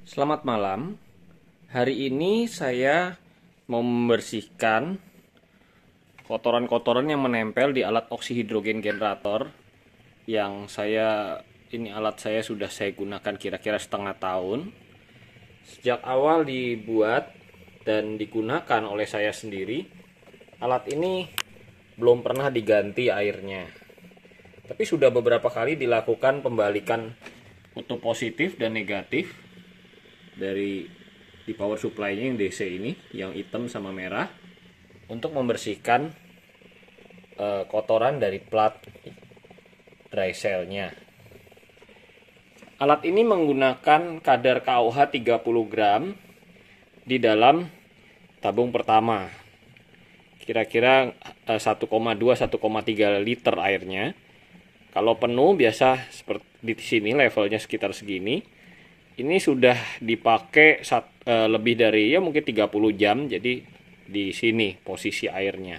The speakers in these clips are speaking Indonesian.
Selamat malam. Hari ini saya mau membersihkan kotoran-kotoran yang menempel di alat oksihidrogen generator yang alat saya sudah saya gunakan kira-kira setengah tahun. Sejak awal dibuat dan digunakan oleh saya sendiri, alat ini belum pernah diganti airnya. Tapi sudah beberapa kali dilakukan pembalikan kutub positif dan negatif dari di power supply-nya yang DC ini, yang hitam sama merah, untuk membersihkan kotoran dari plat dry cell-nya. Alat ini menggunakan kadar KOH 30 gram di dalam tabung pertama. Kira-kira 1,2-1,3 liter airnya. Kalau penuh biasa seperti di sini levelnya sekitar segini. Ini sudah dipakai lebih dari mungkin 30 jam, jadi di sini posisi airnya.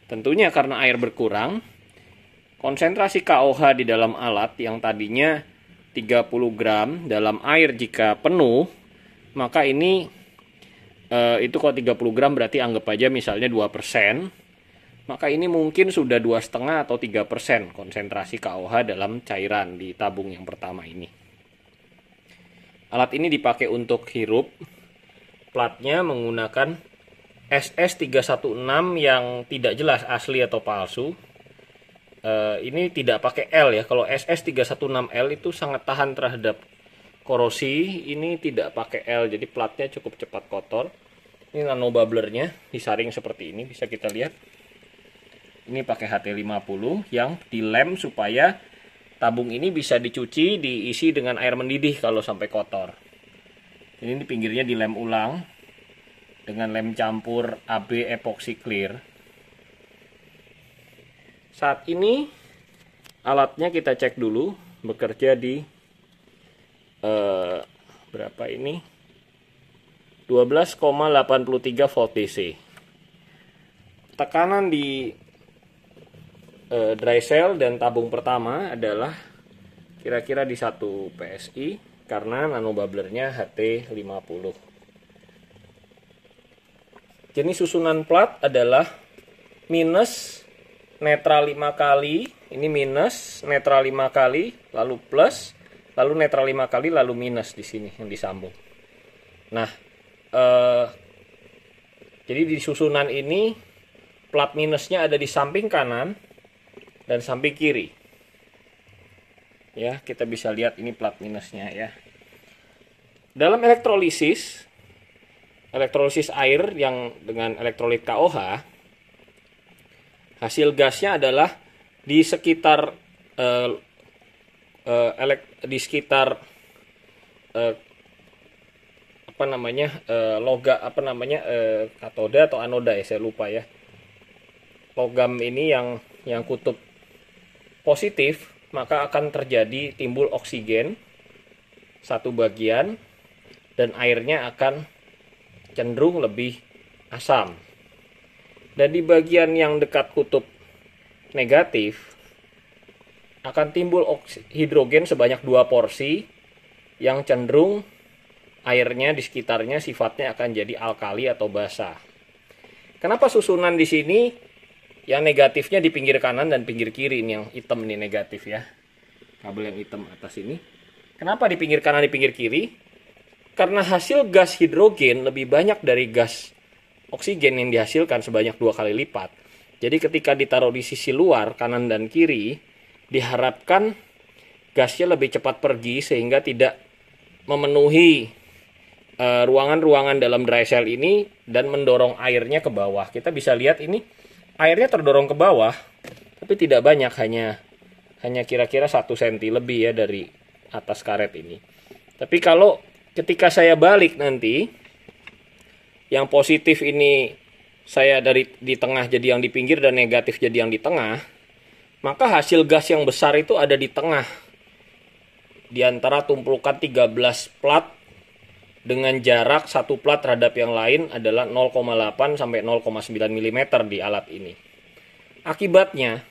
Tentunya karena air berkurang, konsentrasi KOH di dalam alat yang tadinya 30 gram dalam air jika penuh, maka ini itu kalau 30 gram berarti anggap aja misalnya 2%, maka ini mungkin sudah 2,5 atau 3% konsentrasi KOH dalam cairan di tabung yang pertama ini. Alat ini dipakai untuk hirup. Platnya menggunakan SS316 yang tidak jelas asli atau palsu. Ini tidak pakai L ya. Kalau SS316L itu sangat tahan terhadap korosi. Ini tidak pakai L, jadi platnya cukup cepat kotor. Ini nano bubblernya disaring seperti ini, bisa kita lihat. Ini pakai HT50 yang dilem supaya tabung ini bisa dicuci, diisi dengan air mendidih kalau sampai kotor. Ini di pinggirnya dilem ulang dengan lem campur AB epoxy clear. Saat ini alatnya kita cek dulu, bekerja di berapa ini? 12,83 volt DC. Tekanan di dry cell dan tabung pertama adalah kira-kira di 1 PSI karena nano bubblernya HT50. Jenis susunan plat adalah minus netral 5 kali, ini minus netral 5 kali, lalu plus, lalu netral 5 kali, lalu minus di sini yang disambung. Nah, jadi di susunan ini plat minusnya ada di samping kanan dan samping kiri. Ya, kita bisa lihat ini plat minusnya ya. Dalam elektrolisis air yang dengan elektrolit KOH, hasil gasnya adalah di sekitar katoda atau anoda ya, saya lupa ya. Logam ini yang kutub positif, maka akan terjadi timbul oksigen satu bagian dan airnya akan cenderung lebih asam. Dan di bagian yang dekat kutub negatif akan timbul hidrogen sebanyak 2 porsi yang cenderung airnya di sekitarnya sifatnya akan jadi alkali atau basa. Kenapa susunan di sini yang negatifnya di pinggir kanan dan pinggir kiri? Ini yang hitam ini negatif ya. Kabel yang hitam atas ini. Kenapa di pinggir kanan di pinggir kiri? Karena hasil gas hidrogen lebih banyak dari gas oksigen yang dihasilkan sebanyak 2 kali lipat. Jadi ketika ditaruh di sisi luar kanan dan kiri, diharapkan gasnya lebih cepat pergi sehingga tidak memenuhi ruangan-ruangan dalam dry cell ini dan mendorong airnya ke bawah. Kita bisa lihat ini airnya terdorong ke bawah, tapi tidak banyak, hanya kira-kira 1 cm lebih ya dari atas karet ini. Tapi kalau ketika saya balik nanti, yang positif ini saya di tengah jadi yang di pinggir dan negatif jadi yang di tengah, maka hasil gas yang besar itu ada di tengah. Di antara tumpukan 13 plat dengan jarak satu plat terhadap yang lain adalah 0,8 sampai 0,9 mm di alat ini. Akibatnya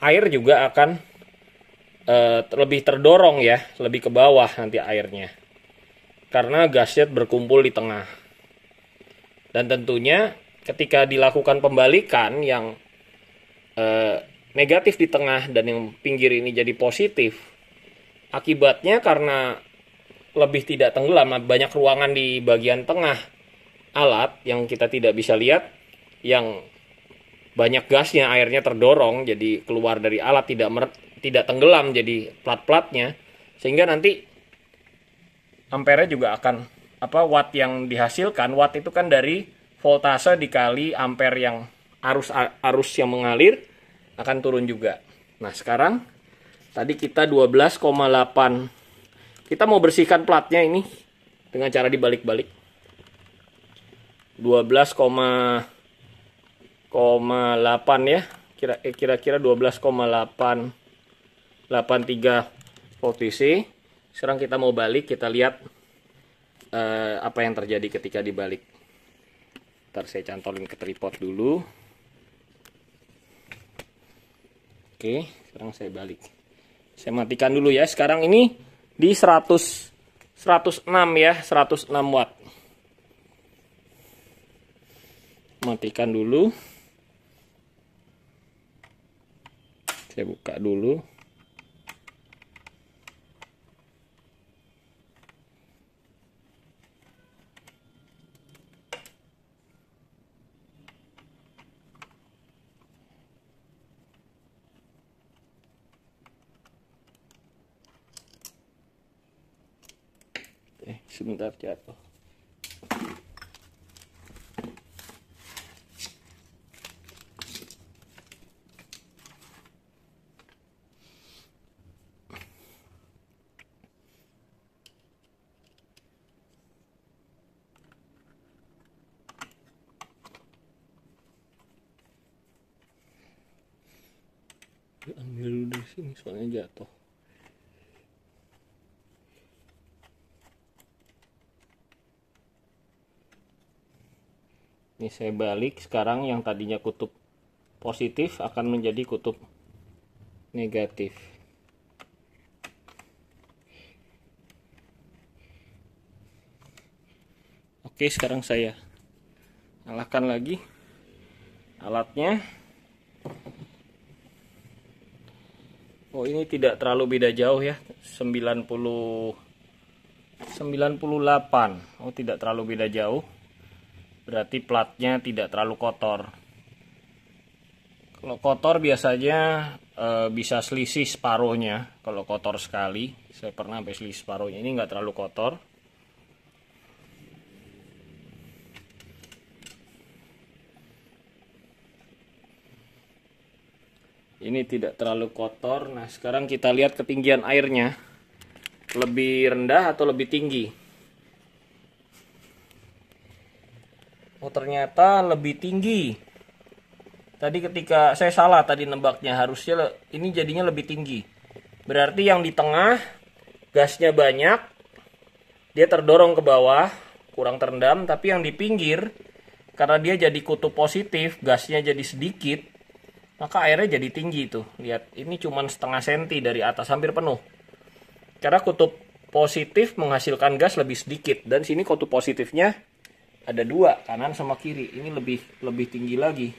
air juga akan lebih terdorong ya, lebih ke bawah nanti airnya. karena gasnya berkumpul di tengah. Dan tentunya ketika dilakukan pembalikan yang negatif di tengah dan yang pinggir ini jadi positif, akibatnya karena lebih tidak tenggelam, banyak ruangan di bagian tengah alat yang kita tidak bisa lihat, yang banyak gasnya, airnya terdorong jadi keluar dari alat, tidak tenggelam jadi plat-platnya, sehingga nanti ampere juga akan watt yang dihasilkan, watt itu kan dari voltase dikali ampere yang arus yang mengalir, akan turun juga. Nah, sekarang tadi kita 12,8. Kita mau bersihkan platnya ini dengan cara dibalik-balik. 12,8 ya. Kira-kira 12,883 volt DC. Sekarang kita mau balik, kita lihat apa yang terjadi ketika dibalik. Ntar saya cantolin ke tripod dulu. Oke, sekarang saya balik. Saya matikan dulu ya. Sekarang ini di 106 ya, 106 watt. Matikan dulu. Saya buka dulu. Sebentar jatuh. Ambil dulu dari sini soalnya jatuh. Ini saya balik, sekarang yang tadinya kutub positif akan menjadi kutub negatif. Oke, sekarang saya nyalakan lagi alatnya. Oh, ini tidak terlalu beda jauh ya, 98. Oh, tidak terlalu beda jauh. Berarti platnya tidak terlalu kotor. Kalau kotor biasanya bisa selisih separuhnya. Kalau kotor sekali, saya pernah sampai selisih separuhnya. Ini nggak terlalu kotor. Ini tidak terlalu kotor. Nah, sekarang kita lihat ketinggian airnya. Lebih rendah atau lebih tinggi? Oh, ternyata lebih tinggi. Tadi ketika saya salah tadi nebaknya, harusnya ini jadinya lebih tinggi. Berarti yang di tengah gasnya banyak, dia terdorong ke bawah, kurang terendam. Tapi yang di pinggir, karena dia jadi kutub positif, gasnya jadi sedikit, maka airnya jadi tinggi tuh. Lihat, ini cuma setengah senti dari atas, hampir penuh. Karena kutub positif menghasilkan gas lebih sedikit. Dan sini kutub positifnya ada dua, kanan sama kiri. Ini lebih tinggi lagi.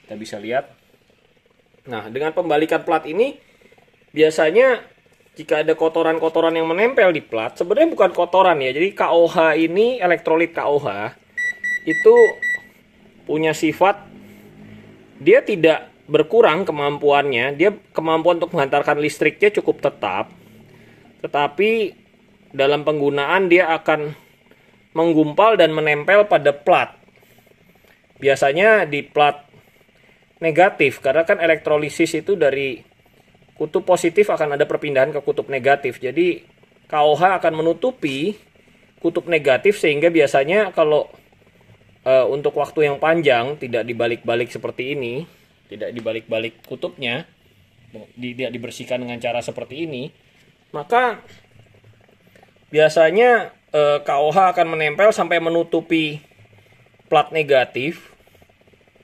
Kita bisa lihat. Nah, dengan pembalikan plat ini, biasanya jika ada kotoran-kotoran yang menempel di plat, sebenarnya bukan kotoran ya. Jadi KOH ini, elektrolit KOH, itu punya sifat, dia tidak berkurang kemampuannya. Dia kemampuan untuk menghantarkan listriknya cukup tetap. Tetapi dalam penggunaan dia akan menggumpal dan menempel pada plat. Biasanya di plat negatif, karena kan elektrolisis itu dari kutub positif akan ada perpindahan ke kutub negatif. Jadi KOH akan menutupi kutub negatif, sehingga biasanya kalau untuk waktu yang panjang tidak dibalik-balik seperti ini, tidak dibalik-balik kutubnya, tidak dibersihkan dengan cara seperti ini, maka biasanya KOH akan menempel sampai menutupi plat negatif,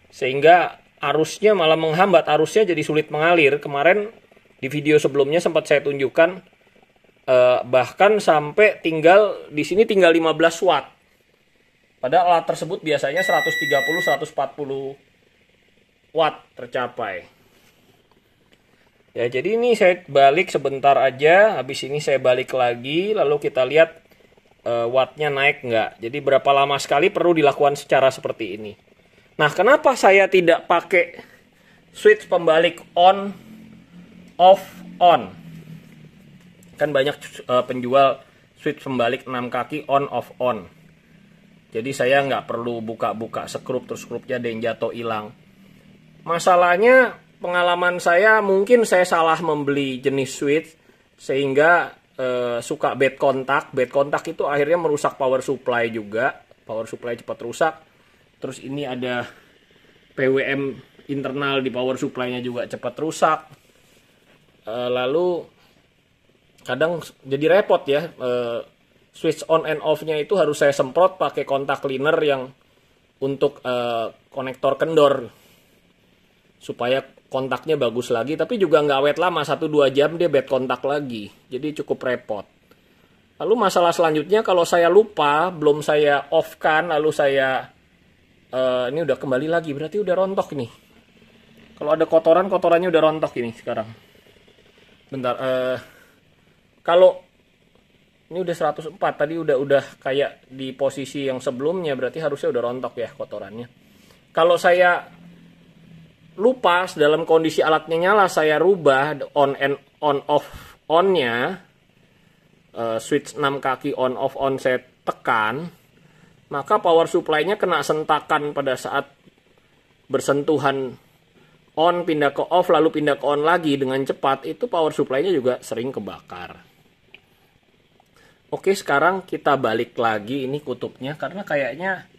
sehingga arusnya malah menghambat, arusnya jadi sulit mengalir. Kemarin di video sebelumnya sempat saya tunjukkan Bahkan sampai di sini tinggal 15 watt. Padahal alat tersebut biasanya 130-140 watt tercapai. Ya, jadi ini saya balik sebentar aja, habis ini saya balik lagi, lalu kita lihat wattnya naik nggak. Jadi berapa lama sekali perlu dilakukan secara seperti ini. Nah, kenapa saya tidak pakai switch pembalik on, off, on? Kan banyak penjual switch pembalik 6 kaki on, off, on. Jadi saya nggak perlu buka-buka skrup, terus skrupnya ada yang jatuh hilang. Masalahnya, pengalaman saya mungkin saya salah membeli jenis switch sehingga suka bad contact. Bad contact itu akhirnya merusak power supply juga. Power supply cepat rusak. Terus ini ada PWM internal di power supply-nya juga cepat rusak. Lalu kadang jadi repot ya. Switch on and off-nya itu harus saya semprot pakai kontak cleaner yang untuk konektor kendor supaya kontaknya bagus lagi, tapi juga nggak awet lama, 1-2 jam dia bad kontak lagi, jadi cukup repot. Lalu masalah selanjutnya, kalau saya lupa, belum saya off kan, lalu saya ini udah kembali lagi, berarti udah rontok nih. Kalau ada kotoran, kotorannya udah rontok ini sekarang. Bentar, kalau ini udah 104, tadi udah kayak di posisi yang sebelumnya, berarti harusnya udah rontok ya kotorannya. Kalau saya lupa dalam kondisi alatnya nyala, saya rubah on off on-nya, switch 6 kaki on off on saya tekan, maka power supply-nya kena sentakan pada saat bersentuhan on pindah ke off lalu pindah ke on lagi dengan cepat, itu power supply-nya juga sering kebakar. Oke, sekarang kita balik lagi ini kutubnya, karena kayaknya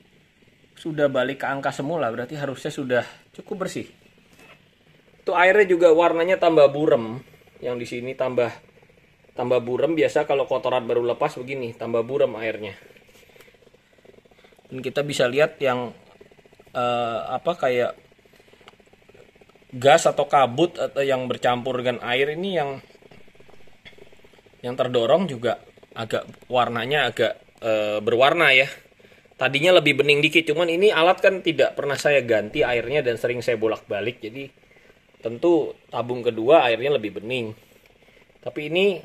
sudah balik ke angka semula, berarti harusnya sudah cukup bersih. Itu airnya juga warnanya tambah burem. Yang di sini tambah burem, biasa kalau kotoran baru lepas begini, tambah burem airnya. Dan kita bisa lihat yang kayak gas atau kabut atau yang bercampur dengan air ini yang terdorong juga warnanya agak berwarna ya. Tadinya lebih bening dikit, cuman ini alat kan tidak pernah saya ganti airnya dan sering saya bolak-balik, jadi tentu tabung kedua airnya lebih bening. Tapi ini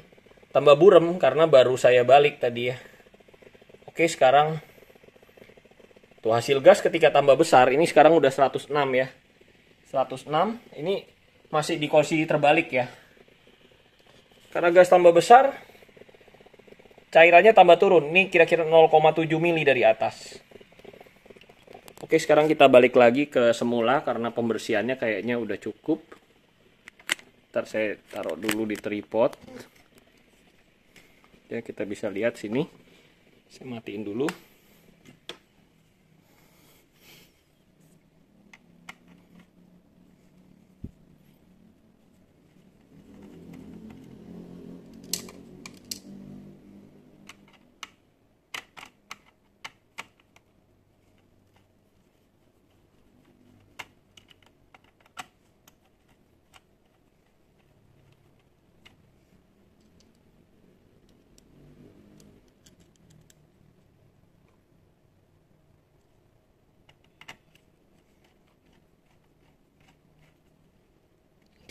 tambah burem karena baru saya balik tadi ya. Oke, sekarang tuh hasil gas ketika tambah besar, ini sekarang udah 106 ya. 106, ini masih di posisi terbalik ya. Karena gas tambah besar, cairannya tambah turun. Ini kira-kira 0,7 mili dari atas. Oke, sekarang kita balik lagi ke semula karena pembersihannya kayaknya udah cukup. Ntar saya taruh dulu di tripod. Ya, kita bisa lihat sini. Saya matiin dulu.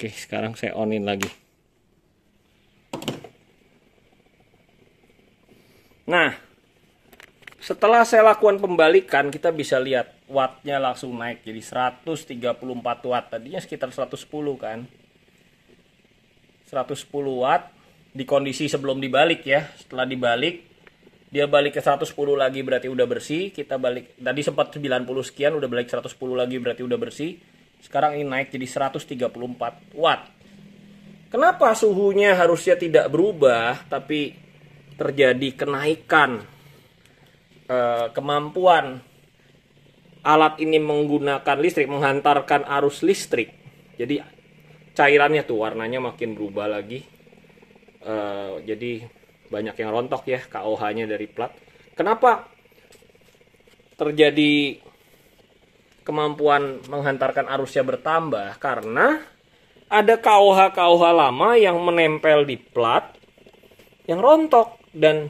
Oke, sekarang saya onin lagi. Nah, setelah saya lakukan pembalikan, kita bisa lihat wattnya langsung naik jadi 134 watt. Tadinya sekitar 110 kan. 110 watt di kondisi sebelum dibalik ya. Setelah dibalik, dia balik ke 110 lagi berarti udah bersih. Kita balik, tadi sempat 90 sekian, udah balik 110 lagi berarti udah bersih. Sekarang ini naik jadi 134 watt. Kenapa suhunya harusnya tidak berubah, tapi terjadi kenaikan kemampuan alat ini menggunakan listrik, menghantarkan arus listrik. Jadi cairannya tuh warnanya makin berubah lagi. Jadi banyak yang rontok ya KOH-nya dari plat. Kenapa terjadi kemampuan menghantarkan arusnya bertambah? Karena ada KOH lama yang menempel di plat yang rontok, dan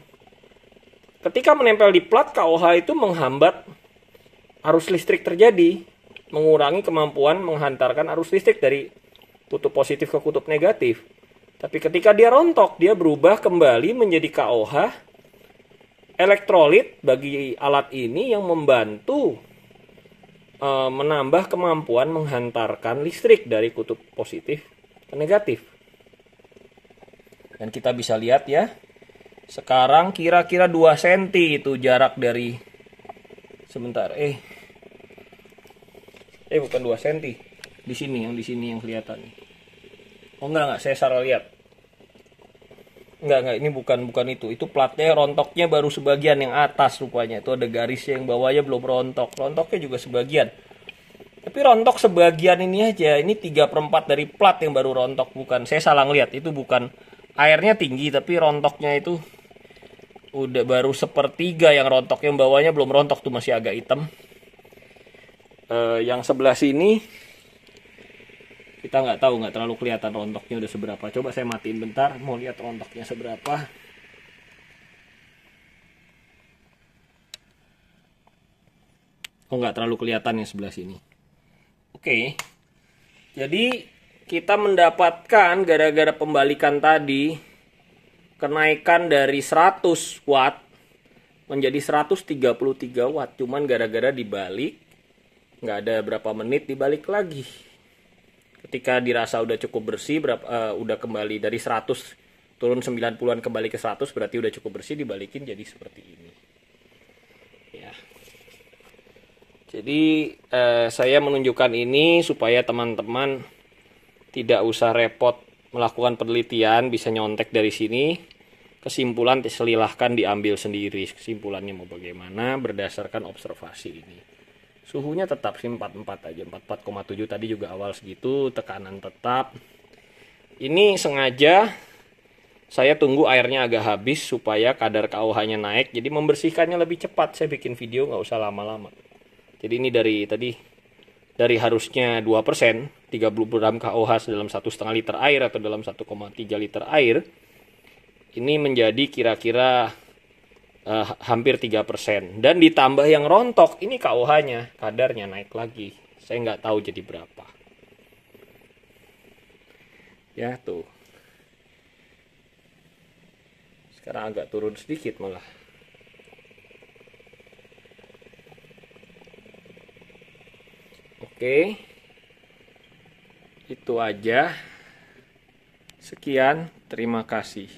ketika menempel di plat, KOH itu menghambat arus listrik terjadi, mengurangi kemampuan menghantarkan arus listrik dari kutub positif ke kutub negatif. Tapi ketika dia rontok, dia berubah kembali menjadi KOH, elektrolit bagi alat ini yang membantu menambah kemampuan menghantarkan listrik dari kutub positif ke negatif. Dan kita bisa lihat ya, sekarang kira-kira 2 cm itu jarak dari, sebentar, bukan 2 cm. Di sini yang kelihatan. Oh enggak, saya salah lihat. Enggak, ini bukan itu. Itu platnya rontoknya baru sebagian yang atas rupanya. Itu ada garisnya, yang bawahnya belum rontok. Rontoknya juga sebagian. Tapi rontok sebagian ini aja. Ini 3/4 dari plat yang baru rontok. Bukan, saya salah ngeliat. Itu bukan, airnya tinggi tapi rontoknya itu udah baru 1/3 yang rontok. Yang bawahnya belum rontok, tuh masih agak hitam. Yang sebelah sini kita nggak tahu, nggak terlalu kelihatan rontoknya udah seberapa. Coba saya matiin bentar, mau lihat rontoknya seberapa. Oh, nggak terlalu kelihatan yang sebelah sini. Oke, jadi kita mendapatkan gara-gara pembalikan tadi kenaikan dari 100 watt menjadi 133 watt. Cuman gara-gara dibalik, nggak ada berapa menit dibalik lagi. Ketika dirasa udah cukup bersih, udah kembali dari 100 turun 90-an kembali ke 100, berarti udah cukup bersih, dibalikin jadi seperti ini. Ya. Jadi saya menunjukkan ini supaya teman-teman tidak usah repot melakukan penelitian, bisa nyontek dari sini. Kesimpulan silahkan diambil sendiri. Kesimpulannya mau bagaimana berdasarkan observasi ini. Suhunya tetap sih 44 aja, 44,7 tadi juga awal segitu, tekanan tetap. Ini sengaja saya tunggu airnya agak habis supaya kadar KOH-nya naik, jadi membersihkannya lebih cepat. Saya bikin video nggak usah lama-lama. Jadi ini dari harusnya 2%, 30 gram KOH dalam 1,5 liter air atau dalam 1,3 liter air, ini menjadi kira-kira hampir 3%. Dan ditambah yang rontok, ini KOH-nya, kadarnya naik lagi. Saya nggak tahu jadi berapa. Ya tuh. Sekarang agak turun sedikit malah. Oke. Itu aja. Sekian, terima kasih.